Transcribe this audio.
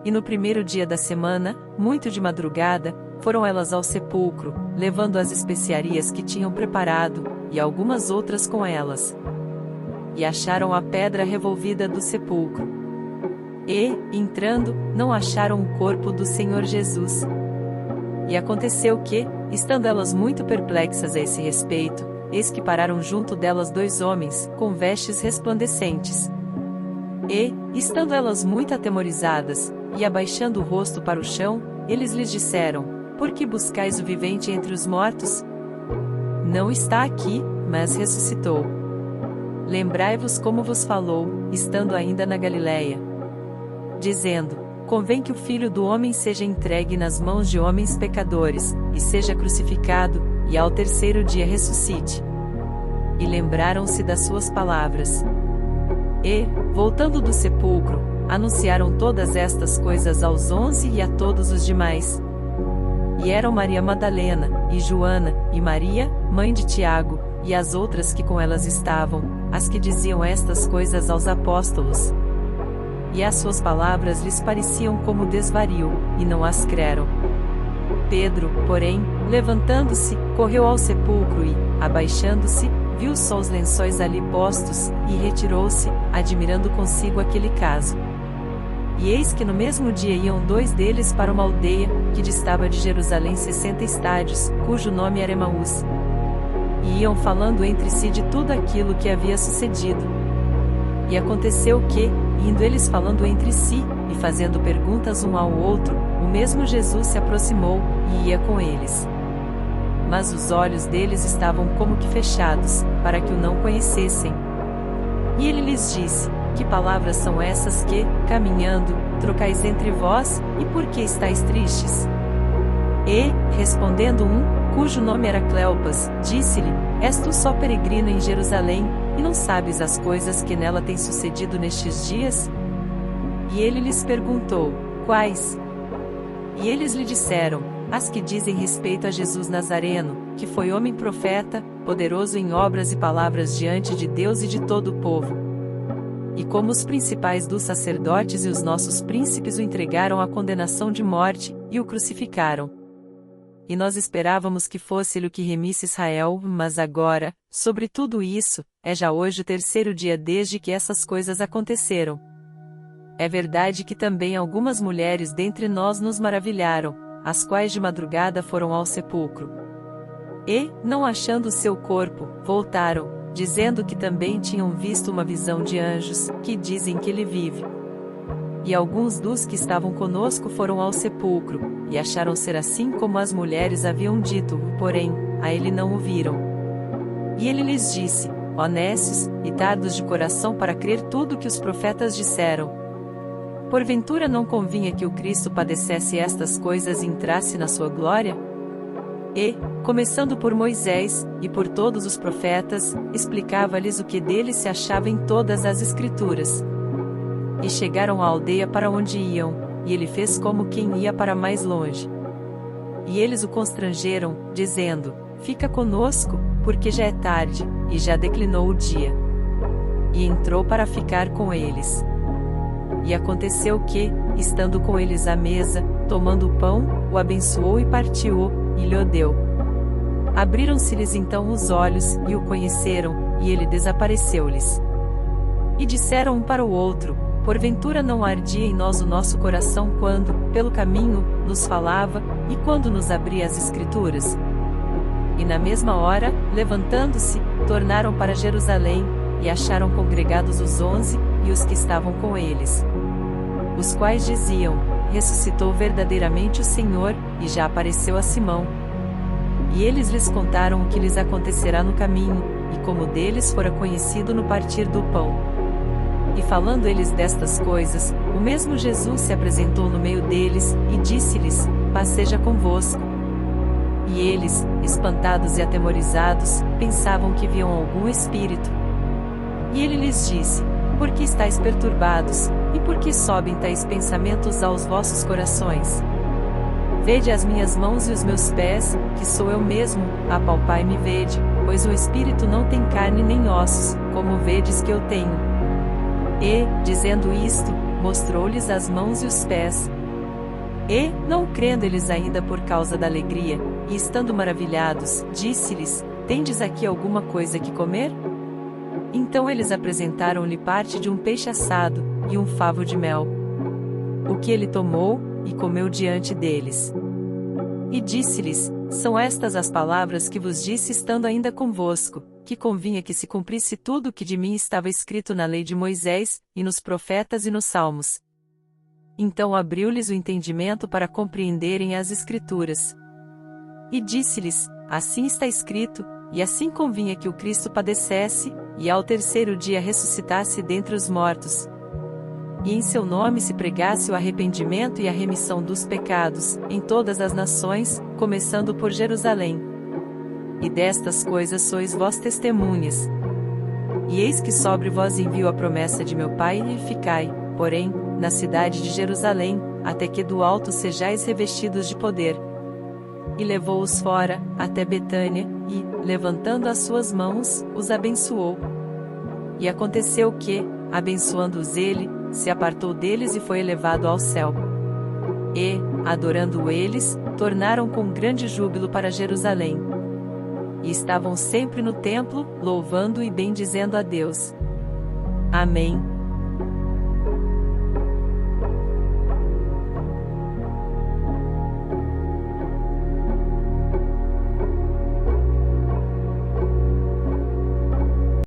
E no primeiro dia da semana, muito de madrugada, foram elas ao sepulcro, levando as especiarias que tinham preparado, e algumas outras com elas. E acharam a pedra revolvida do sepulcro. E, entrando, não acharam o corpo do Senhor Jesus. E aconteceu que, estando elas muito perplexas a esse respeito, eis que pararam junto delas 2 homens, com vestes resplandecentes. E, estando elas muito atemorizadas, e abaixando o rosto para o chão, eles lhes disseram: Por que buscais o vivente entre os mortos? Não está aqui, mas ressuscitou. Lembrai-vos como vos falou, estando ainda na Galiléia, dizendo: Convém que o Filho do Homem seja entregue nas mãos de homens pecadores, e seja crucificado, e ao terceiro dia ressuscite. E lembraram-se das suas palavras. E, voltando do sepulcro, anunciaram todas estas coisas aos 11 e a todos os demais. E eram Maria Madalena, e Joana, e Maria, mãe de Tiago, e as outras que com elas estavam, as que diziam estas coisas aos apóstolos. E as suas palavras lhes pareciam como desvario, e não as creram. Pedro, porém, levantando-se, correu ao sepulcro e, abaixando-se, viu só os lençóis ali postos, e retirou-se, admirando consigo aquele caso. E eis que no mesmo dia iam 2 deles para uma aldeia, que distava de Jerusalém 60 estádios, cujo nome era Emaús. E iam falando entre si de tudo aquilo que havia sucedido. E aconteceu que, indo eles falando entre si, e fazendo perguntas um ao outro, o mesmo Jesus se aproximou, e ia com eles. Mas os olhos deles estavam como que fechados, para que o não conhecessem. E ele lhes disse: Que palavras são essas que, caminhando, trocais entre vós, e por que estáis tristes? E, respondendo um, cujo nome era Cleopas, disse-lhe: És tu só peregrino em Jerusalém, e não sabes as coisas que nela têm sucedido nestes dias? E ele lhes perguntou: Quais? E eles lhe disseram: As que dizem respeito a Jesus Nazareno, que foi homem profeta, poderoso em obras e palavras diante de Deus e de todo o povo. E como os principais dos sacerdotes e os nossos príncipes o entregaram à condenação de morte, e o crucificaram. E nós esperávamos que fosse-lhe o que remisse Israel, mas agora, sobre tudo isso, é já hoje o 3º dia desde que essas coisas aconteceram. É verdade que também algumas mulheres dentre nós nos maravilharam, as quais de madrugada foram ao sepulcro. E, não achando o seu corpo, voltaram, dizendo que também tinham visto uma visão de anjos, que dizem que ele vive. E alguns dos que estavam conosco foram ao sepulcro, e acharam ser assim como as mulheres haviam dito, porém, a ele não o viram. E ele lhes disse: Ó nécios, e tardos de coração para crer tudo que os profetas disseram. Porventura não convinha que o Cristo padecesse estas coisas e entrasse na sua glória? E, começando por Moisés, e por todos os profetas, explicava-lhes o que dele se achava em todas as Escrituras. E chegaram à aldeia para onde iam, e ele fez como quem ia para mais longe. E eles o constrangeram, dizendo: Fica conosco, porque já é tarde, e já declinou o dia. E entrou para ficar com eles. E aconteceu que, estando com eles à mesa, tomando o pão, o abençoou e partiu-o, e lhe o deu. Abriram-se-lhes então os olhos, e o conheceram, e ele desapareceu-lhes. E disseram um para o outro: Porventura não ardia em nós o nosso coração quando, pelo caminho, nos falava, e quando nos abria as Escrituras? E na mesma hora, levantando-se, tornaram para Jerusalém, e acharam congregados os 11, e os que estavam com eles. Os quais diziam: Ressuscitou verdadeiramente o Senhor, e já apareceu a Simão. E eles lhes contaram o que lhes acontecerá no caminho, e como deles fora conhecido no partir do pão. E falando eles destas coisas, o mesmo Jesus se apresentou no meio deles, e disse-lhes: Paz seja convosco. E eles, espantados e atemorizados, pensavam que viam algum espírito. E ele lhes disse: Por que estáis perturbados, e por que sobem tais pensamentos aos vossos corações? Vede as minhas mãos e os meus pés, que sou eu mesmo, apalpai-me e vede, pois o espírito não tem carne nem ossos, como vedes que eu tenho. E, dizendo isto, mostrou-lhes as mãos e os pés. E, não crendo eles ainda por causa da alegria, e estando maravilhados, disse-lhes: Tendes aqui alguma coisa que comer? Então eles apresentaram-lhe parte de um peixe assado, e um favo de mel. O que ele tomou, e comeu diante deles. E disse-lhes: São estas as palavras que vos disse estando ainda convosco, que convinha que se cumprisse tudo o que de mim estava escrito na lei de Moisés, e nos profetas e nos salmos. Então abriu-lhes o entendimento para compreenderem as Escrituras. E disse-lhes: Assim está escrito, e assim convinha que o Cristo padecesse, e ao terceiro dia ressuscitasse dentre os mortos. E em seu nome se pregasse o arrependimento e a remissão dos pecados, em todas as nações, começando por Jerusalém. E destas coisas sois vós testemunhas. E eis que sobre vós envio a promessa de meu Pai e ficai, porém, na cidade de Jerusalém, até que do alto sejais revestidos de poder. E levou-os fora, até Betânia, e, levantando as suas mãos, os abençoou. E aconteceu que, abençoando-os ele, se apartou deles e foi elevado ao céu. E, adorando-o eles, tornaram com grande júbilo para Jerusalém. E estavam sempre no templo, louvando e bendizendo a Deus. Amém.